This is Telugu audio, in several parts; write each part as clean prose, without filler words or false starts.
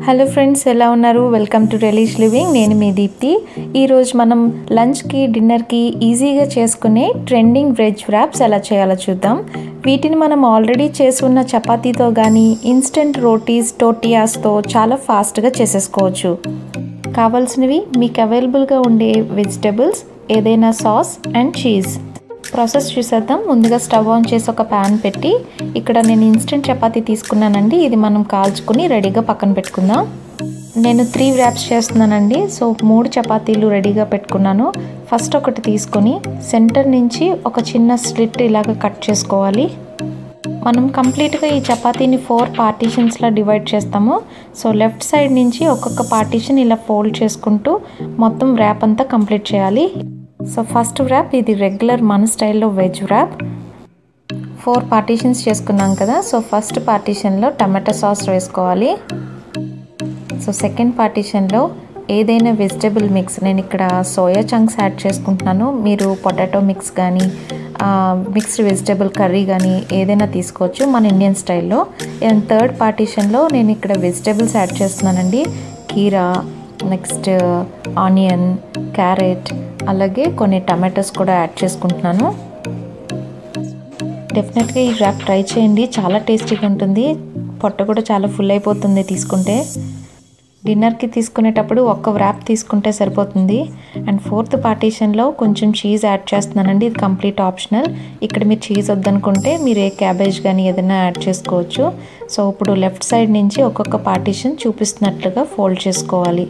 హలో ఫ్రెండ్స్, ఎలా ఉన్నారు? Welcome to relish living. నేను మీ దీప్తి. ఈరోజు మనం లంచ్కి డిన్నర్కి ఈజీగా చేసుకునే ట్రెండింగ్ వెజ్ వ్రాప్స్ ఎలా చేయాలో చూద్దాం. వీటిని మనం ఆల్రెడీ చేసుకున్న చపాతీతో కానీ ఇన్స్టెంట్ రోటీస్ టోర్టియాస్తో చాలా ఫాస్ట్గా చేసేసుకోవచ్చు. కావాల్సినవి మీకు అవైలబుల్గా ఉండే వెజిటబుల్స్, ఏదైనా సాస్ అండ్ చీజ్. ప్రాసెస్ చూసేద్దాం. ముందుగా స్టవ్ ఆన్ చేసి ఒక ప్యాన్ పెట్టి ఇక్కడ నేను ఇన్స్టెంట్ చపాతీ తీసుకున్నానండి. ఇది మనం కాల్చుకుని రెడీగా పక్కన పెట్టుకుందాం. నేను 3 వ్రాప్స్ చేస్తున్నానండి. సో 3 చపాతీలు రెడీగా పెట్టుకున్నాను. ఫస్ట్ ఒకటి తీసుకొని సెంటర్ నుంచి ఒక చిన్న స్లిట్ ఇలాగ కట్ చేసుకోవాలి. మనం కంప్లీట్గా ఈ చపాతీని 4 పార్టీషన్స్లా డివైడ్ చేస్తాము. సో లెఫ్ట్ సైడ్ నుంచి ఒక్కొక్క పార్టీషన్ ఇలా ఫోల్డ్ చేసుకుంటూ మొత్తం వ్రాప్ అంతా కంప్లీట్ చేయాలి. సో ఫస్ట్ వ్రాప్ ఇది రెగ్యులర్ మన స్టైల్లో వెజ్ వ్రాప్. 4 పార్టీషన్స్ చేసుకున్నాం కదా. సో ఫస్ట్ పార్టీషన్లో టమాటో సాస్ వేసుకోవాలి. సో సెకండ్ పార్టీషన్లో ఏదైనా వెజిటబుల్ మిక్స్, నేను ఇక్కడ సోయా చంక్స్ యాడ్ చేసుకుంటున్నాను. మీరు పొటాటో మిక్స్ కానీ మిక్స్డ్ వెజిటబుల్ కర్రీ కానీ ఏదైనా తీసుకోవచ్చు మన ఇండియన్ స్టైల్లో. అండ్ థర్డ్ పార్టీషన్లో నేను ఇక్కడ వెజిటబుల్స్ యాడ్ చేస్తున్నానండి. కీరా, నెక్స్ట్ ఆనియన్, క్యారెట్, అలాగే కొన్ని టమాటోస్ కూడా యాడ్ చేసుకుంటున్నాను. డెఫినెట్గా ఈ వ్రాప్ ట్రై చేయండి, చాలా టేస్టీగా ఉంటుంది. పొట్ట కూడా చాలా ఫుల్ అయిపోతుంది తీసుకుంటే. డిన్నర్కి తీసుకునేటప్పుడు ఒక్క వ్రాప్ తీసుకుంటే సరిపోతుంది. అండ్ ఫోర్త్ పార్టీషన్లో కొంచెం చీజ్ యాడ్ చేస్తున్నానండి. ఇది కంప్లీట్ ఆప్షనల్. ఇక్కడ మీరు చీజ్ వద్దనుకుంటే మీరు ఏ క్యాబేజ్ కానీ ఏదైనా యాడ్ చేసుకోవచ్చు. సో ఇప్పుడు లెఫ్ట్ సైడ్ నుంచి ఒక్కొక్క పార్టీషన్ చూపిస్తున్నట్లుగా ఫోల్డ్ చేసుకోవాలి.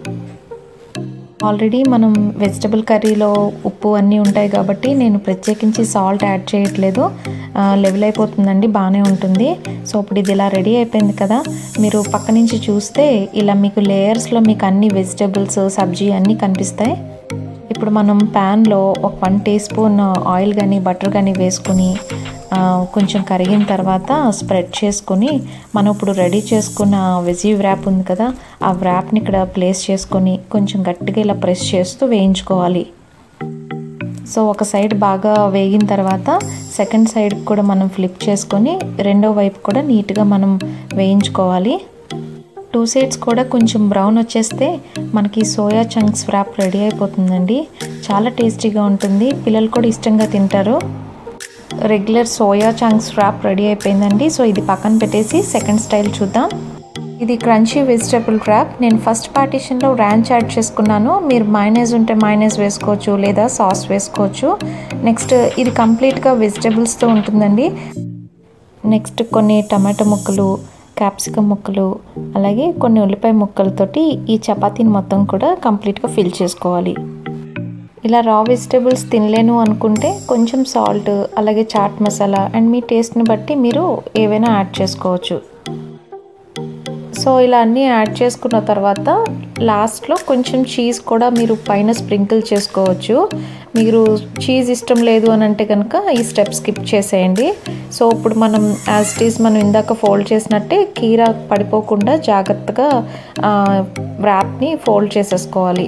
ఆల్రెడీ మనం వెజిటబుల్ కర్రీలో ఉప్పు అన్నీ ఉంటాయి కాబట్టి నేను ప్రత్యేకించి సాల్ట్ యాడ్ చేయట్లేదు. లెవెల్ అయిపోతుందండి, బాగానే ఉంటుంది. సో ఇప్పుడు ఇది ఇలా రెడీ అయిపోయింది కదా. మీరు పక్క నుంచి చూస్తే ఇలా మీకు లేయర్స్లో మీకు అన్ని వెజిటబుల్స్, సబ్జీ అన్నీ కనిపిస్తాయి. ఇప్పుడు మనం ప్యాన్లో ఒక 1 టీ స్పూన్ ఆయిల్ కానీ బటర్ కానీ వేసుకుని కొంచెం కరిగిన తర్వాత స్ప్రెడ్ చేసుకొని మనం ఇప్పుడు రెడీ చేసుకున్న వెజీ వ్రాప్ ఉంది కదా, ఆ వ్రాప్ని ఇక్కడ ప్లేస్ చేసుకొని కొంచెం గట్టిగా ఇలా ప్రెస్ చేస్తూ వేయించుకోవాలి. సో ఒక సైడ్ బాగా వేగిన తర్వాత సెకండ్ సైడ్ కూడా మనం ఫ్లిప్ చేసుకొని రెండో వైపు కూడా నీట్గా మనం వేయించుకోవాలి. 2 సైడ్స్ కూడా కొంచెం బ్రౌన్ వచ్చేస్తే మనకి సోయా చంక్స్ వ్రాప్ రెడీ అయిపోతుందండి. చాలా టేస్టీగా ఉంటుంది, పిల్లలు కూడా ఇష్టంగా తింటారు. Regular soya chunks wrap ready అయిపోయిందండి. సో ఇది పక్కన పెట్టేసి సెకండ్ స్టైల్ చూద్దాం. ఇది క్రంచీ వెజిటబుల్ వ్రాప్. నేను ఫస్ట్ పార్టీషన్లో ర్యాంచ్ యాడ్ చేసుకున్నాను. మీరు మైనస్ ఉంటే మైనస్ వేసుకోవచ్చు, లేదా సాస్ వేసుకోవచ్చు. నెక్స్ట్ ఇది కంప్లీట్గా వెజిటబుల్స్తో ఉంటుందండి. నెక్స్ట్ కొన్ని టమాటో ముక్కలు, క్యాప్సికమ్ ముక్కలు, అలాగే కొన్ని ఉల్లిపాయ ముక్కలతోటి ఈ చపాతీని మొత్తం కూడా కంప్లీట్గా ఫిల్ చేసుకోవాలి. ఇలా రా వెజిటబుల్స్ తినలేను అనుకుంటే కొంచెం సాల్ట్, అలాగే చాట్ మసాలా అండ్ మీ టేస్ట్ని బట్టి మీరు ఏవైనా యాడ్ చేసుకోవచ్చు. సో ఇలా అన్నీ యాడ్ చేసుకున్న తర్వాత లాస్ట్లో కొంచెం చీజ్ కూడా మీరు పైన స్ప్రింకిల్ చేసుకోవచ్చు. మీరు చీజ్ ఇష్టం లేదు అని అంటే కనుక ఈ స్టెప్ స్కిప్ చేసేయండి. సో ఇప్పుడు మనం యాజ్ ఇట్ ఈజ్ మనం ఇందాక ఫోల్డ్ చేసినట్టే కీరా పడిపోకుండా జాగ్రత్తగా వ్రాప్ని ఫోల్డ్ చేసేసుకోవాలి.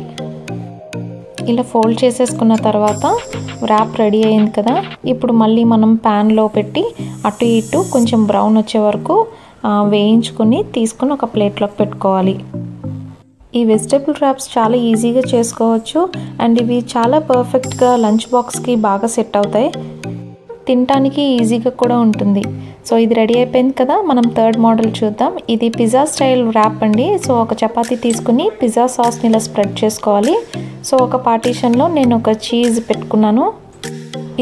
ఇలా ఫోల్డ్ చేసేసుకున్న తర్వాత వ్రాప్ రెడీ అయింది కదా. ఇప్పుడు మళ్ళీ మనం ప్యాన్లో పెట్టి అటు ఇటు కొంచెం బ్రౌన్ వచ్చే వరకు వేయించుకొని తీసుకొని ఒక ప్లేట్లోకి పెట్టుకోవాలి. ఈ వెజిటబుల్ వ్రాప్స్ చాలా ఈజీగా చేసుకోవచ్చు అండ్ ఇవి చాలా పర్ఫెక్ట్గా లంచ్ బాక్స్కి బాగా సెట్ అవుతాయి. తినడానికి ఈజీగా కూడా ఉంటుంది. సో ఇది రెడీ అయిపోయింది కదా. మనం థర్డ్ మోడల్ చూద్దాం. ఇది పిజ్జా స్టైల్ వ్రాప్ అండి. సో ఒక చపాతీ తీసుకుని పిజ్జా సాస్ని ఇలా స్ప్రెడ్ చేసుకోవాలి. సో ఒక పార్టీషన్లో నేను ఒక చీజ్ పెట్టుకున్నాను.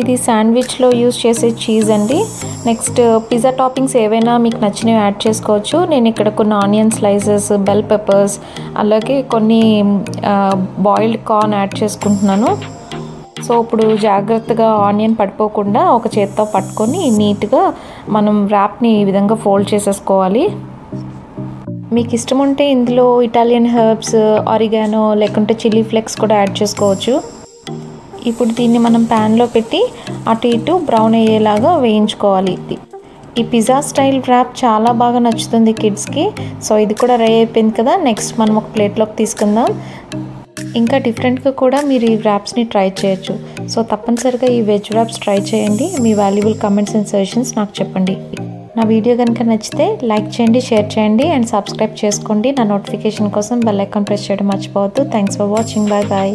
ఇది శాండ్విచ్లో యూజ్ చేసే చీజ్ అండి. నెక్స్ట్ పిజ్జా టాపింగ్స్ ఏవైనా మీకు నచ్చినవి యాడ్ చేసుకోవచ్చు. నేను ఇక్కడ కొన్ని ఆనియన్ స్లైసెస్, బెల్ పెప్పర్స్, అలాగే కొన్ని బాయిల్డ్ కార్న్ యాడ్ చేసుకుంటున్నాను. సో ఇప్పుడు జాగ్రత్తగా ఆనియన్ పడిపోకుండా ఒక చేత్తో పట్టుకొని నీట్గా మనం వ్రాప్ని ఈ విధంగా ఫోల్డ్ చేసేసుకోవాలి. మీకు ఇష్టం ఉంటే ఇందులో ఇటాలియన్ హెర్బ్స్, ఆరిగానో లేకుంటే చిల్లీ ఫ్లేక్స్ కూడా యాడ్ చేసుకోవచ్చు. ఇప్పుడు దీన్ని మనం ప్యాన్లో పెట్టి అటు ఇటు బ్రౌన్ అయ్యేలాగా వేయించుకోవాలి. ఈ పిజ్జా స్టైల్ వ్రాప్ చాలా బాగా నచ్చుతుంది కిడ్స్కి. సో ఇది కూడా రెడీ అయిపోయింది కదా. నెక్స్ట్ మనం ఒక ప్లేట్లోకి తీసుకుందాం. ఇంకా డిఫరెంట్గా కూడా మీరు ఈ వ్రాప్స్ని ట్రై చేయొచ్చు. సో తప్పనిసరిగా ఈ వెజ్ వ్రాప్స్ ట్రై చేయండి. మీ వాల్యుబుల్ కమెంట్స్ అండ్ సజెషన్స్ నాకు చెప్పండి. నా వీడియో కనుక నచ్చితే లైక్ చేయండి, షేర్ చేయండి అండ్ సబ్స్క్రైబ్ చేసుకోండి. నా నోటిఫికేషన్ కోసం బెల్ ఐకాన్ ప్రెస్ చేయడం మర్చిపోవద్దు. Thanks for watching. Bye bye.